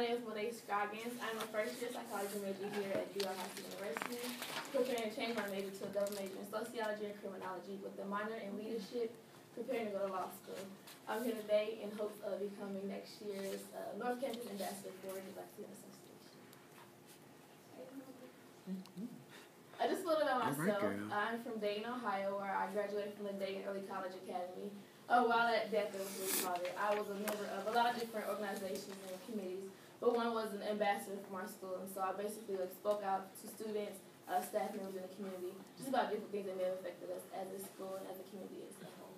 name is Monet Scorggins. I'm a first-year psychology major here at University, preparing to change my major to a double major in sociology and criminology with a minor in leadership, preparing to go to law school. I'm here today in hopes of becoming next year's North Campus Ambassador for the Black Student Association. Just a little bit about myself. I'm from Dayton, Ohio, where I graduated from the Dayton Early College Academy. While at DECA, as we called it, I was a member of a lot of different organizations and committees, but one was an ambassador from our school, and so I basically spoke out to students, staff members in the community, just about different things that may have affected us as a school and as a community as a whole.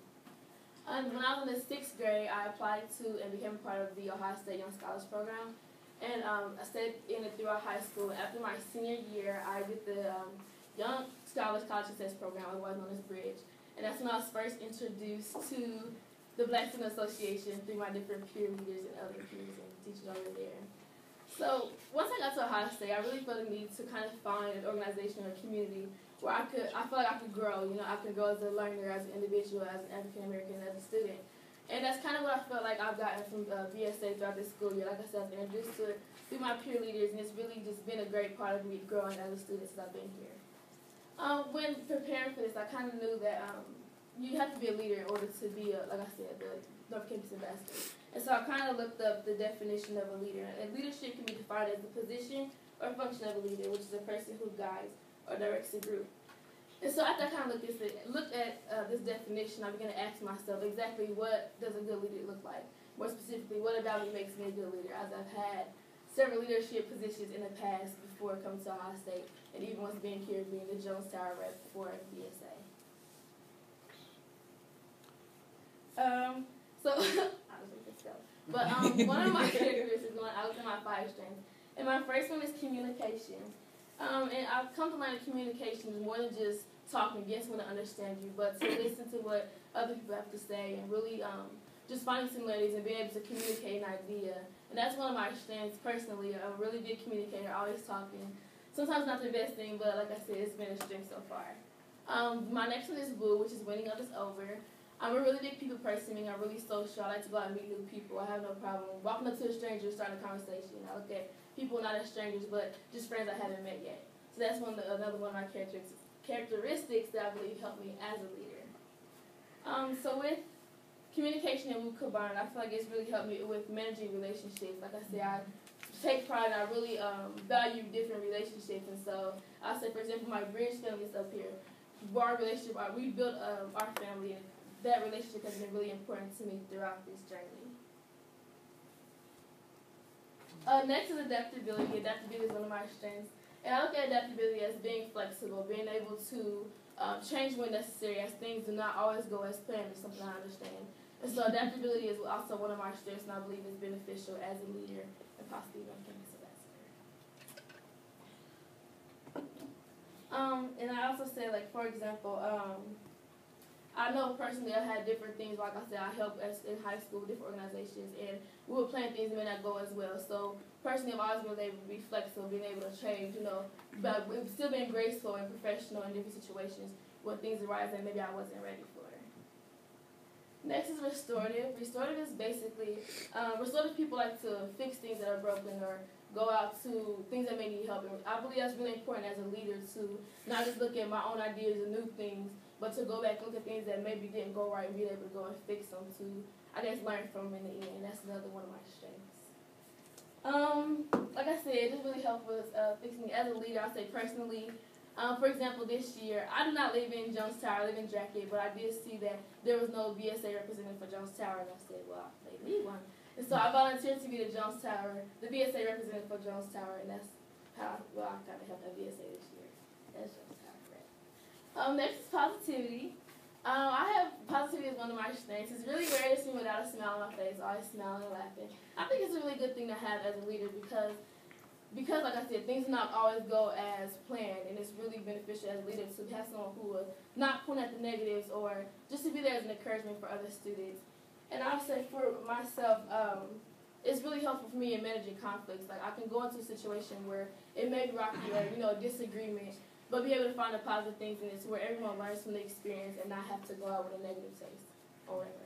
When I was in the 6th grade, I applied to and became a part of the Ohio State Young Scholars Program, and I stayed in it throughout high school. After my senior year, I did the Young Scholars College Success Program, otherwise known as Bridge. And that's when I was first introduced to the Black Student Association through my different peer leaders and other peers and teachers over there. So once I got to Ohio State, I really felt the need to kind of find an organization or community where I felt like I could grow. You know, I could grow as a learner, as an individual, as an African American, as a student. And that's kind of what I felt like I've gotten from BSA throughout this school year. Like I said, I've been introduced to it through my peer leaders, and it's really just been a great part of me growing as a student since I've been here. When preparing for this, I kind of knew that you have to be a leader in order to be, like I said, the North Campus Ambassador. And so I kind of looked up the definition of a leader. And leadership can be defined as the position or function of a leader, which is a person who guides or directs a group. And so after I kind of looked at this definition, I began to ask myself exactly what does a good leader look like? More specifically, what about me makes me a good leader? As I've had several leadership positions in the past before coming to Ohio State, and even once being here, being the Jones Tower rep for BSA. So, I'll just make this go. But one of my characteristics, I looked at my 5 strengths, and my first one is communication. And I've come to learn that communication is more than just talking, getting someone to understand you, but to listen to what other people have to say and really just finding similarities and being able to communicate an idea. And that's one of my strengths personally. I'm a really big communicator, always talking. Sometimes not the best thing, but like I said, it's been a strength so far. My next one is Woo, which is winning others over. I'm a really big people person, meaning I'm really social. I like to go out and meet new people. I have no problem walking up to a stranger and starting a conversation. I look at people not as strangers, but just friends I haven't met yet. So that's another one of my characteristics that I believe help me as a leader. So with communication and Woo combined, I feel like it's really helped me with managing relationships. Like I said, I take pride and I really value different relationships. And so I'll say, for example, my Bridge family is up here. Our relationship, we built our family, and that relationship has been really important to me throughout this journey. Next is adaptability. Adaptability is one of my strengths. And I look at adaptability as being flexible, being able to change when necessary, as things do not always go as planned, is something I understand. And so adaptability is also one of my strengths, and I believe is beneficial as a leader and possibly one campus ambassador. And I also say, like, for example, I know personally I had different things. Like I said, I helped in high school with different organizations, and we were planning things that may not go as well. So personally, I've always been able to be flexible, being able to change, but we've still been graceful and professional in different situations when things arise that maybe I wasn't ready for. Next is restorative. Restorative is basically, restorative people like to fix things that are broken or go out to things that may need help. And I believe that's really important as a leader to not just look at my own ideas and new things, but to go back and look at things that maybe didn't go right and be able to go and fix them to, I guess, learn from them in the end. That's another one of my strengths. Like I said, it just really helped with fixing me as a leader. I say personally, for example, this year, I do not live in Jones Tower, I live in Jackett, but I did see that there was no BSA representative for Jones Tower, and I said, well, they need one. And so I volunteered to be the BSA representative for Jones Tower, and that's how, I kind of helped at BSA this year. That's Jones Tower, correct. Next is positivity. I have positivity as one of my strengths. It's really rare to see me without a smile on my face, always smiling and laughing. I think it's a really good thing to have as a leader because, like I said, things do not always go as planned, and it's really beneficial as a leader to have someone who will not point at the negatives or just to be there as an encouragement for other students. And I'll say for myself, it's really helpful for me in managing conflicts. Like, I can go into a situation where it may be rocky or, a disagreement, but be able to find the positive things in it where everyone learns from the experience and not have to go out with a negative taste or whatever.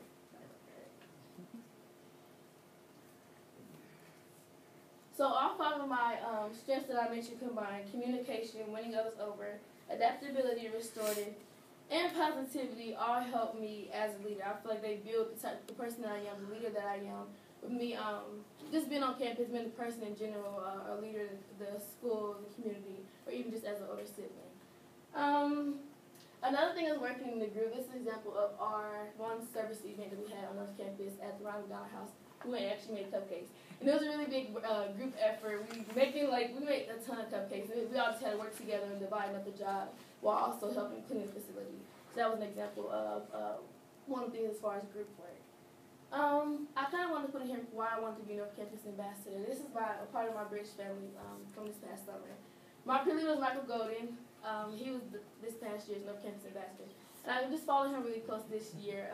So all five of my strengths that I mentioned combined: communication, winning others over, adaptability, restorative, and positivity all help me as a leader. I feel like they build the person that I am, the leader that I am. With me, just being on campus, being the person in general, a leader in the school, the community, or even just as an older sibling. Another thing is working in the group. This is an example of our one service event that we had on North Campus at the Ronald McDonald House. We actually made cupcakes, and it was a really big group effort. We made a ton of cupcakes. We all just had to work together and dividing up the job while also helping clean the facility. So that was an example of one of the things as far as group work. I kind of wanted to put in here why I wanted to be North Campus Ambassador. This is a part of my bridge family from this past summer. My peer leader was Michael Golden. He was this past year's North Campus Ambassador. And I just followed him really close this year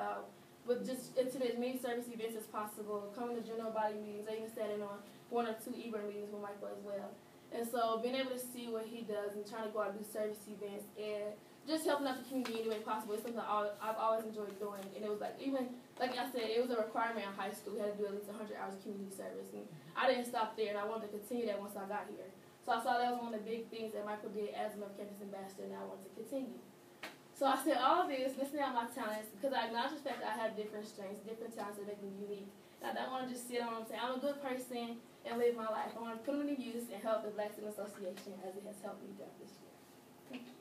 with just attending as many service events as possible, coming to general body meetings. I even sat in on 1 or 2 e-burn meetings with Michael as well. And so being able to see what he does and trying to go out and do service events and just helping out the community any way possible is something I've always enjoyed doing. And it was like, even, like I said, it was a requirement in high school. We had to do at least 100 hours of community service. And I didn't stop there, and I wanted to continue that once I got here. So I saw that was one of the big things that Michael did as a North Campus Ambassador, and I wanted to continue. So I said all of this, listening out my talents, because I acknowledge the fact that I have different strengths, different talents that make me unique. And I don't want to just sit on and say, I'm a good person and live my life. I want to put them into use and help the Black Student Association as it has helped me throughout this year. Thank you.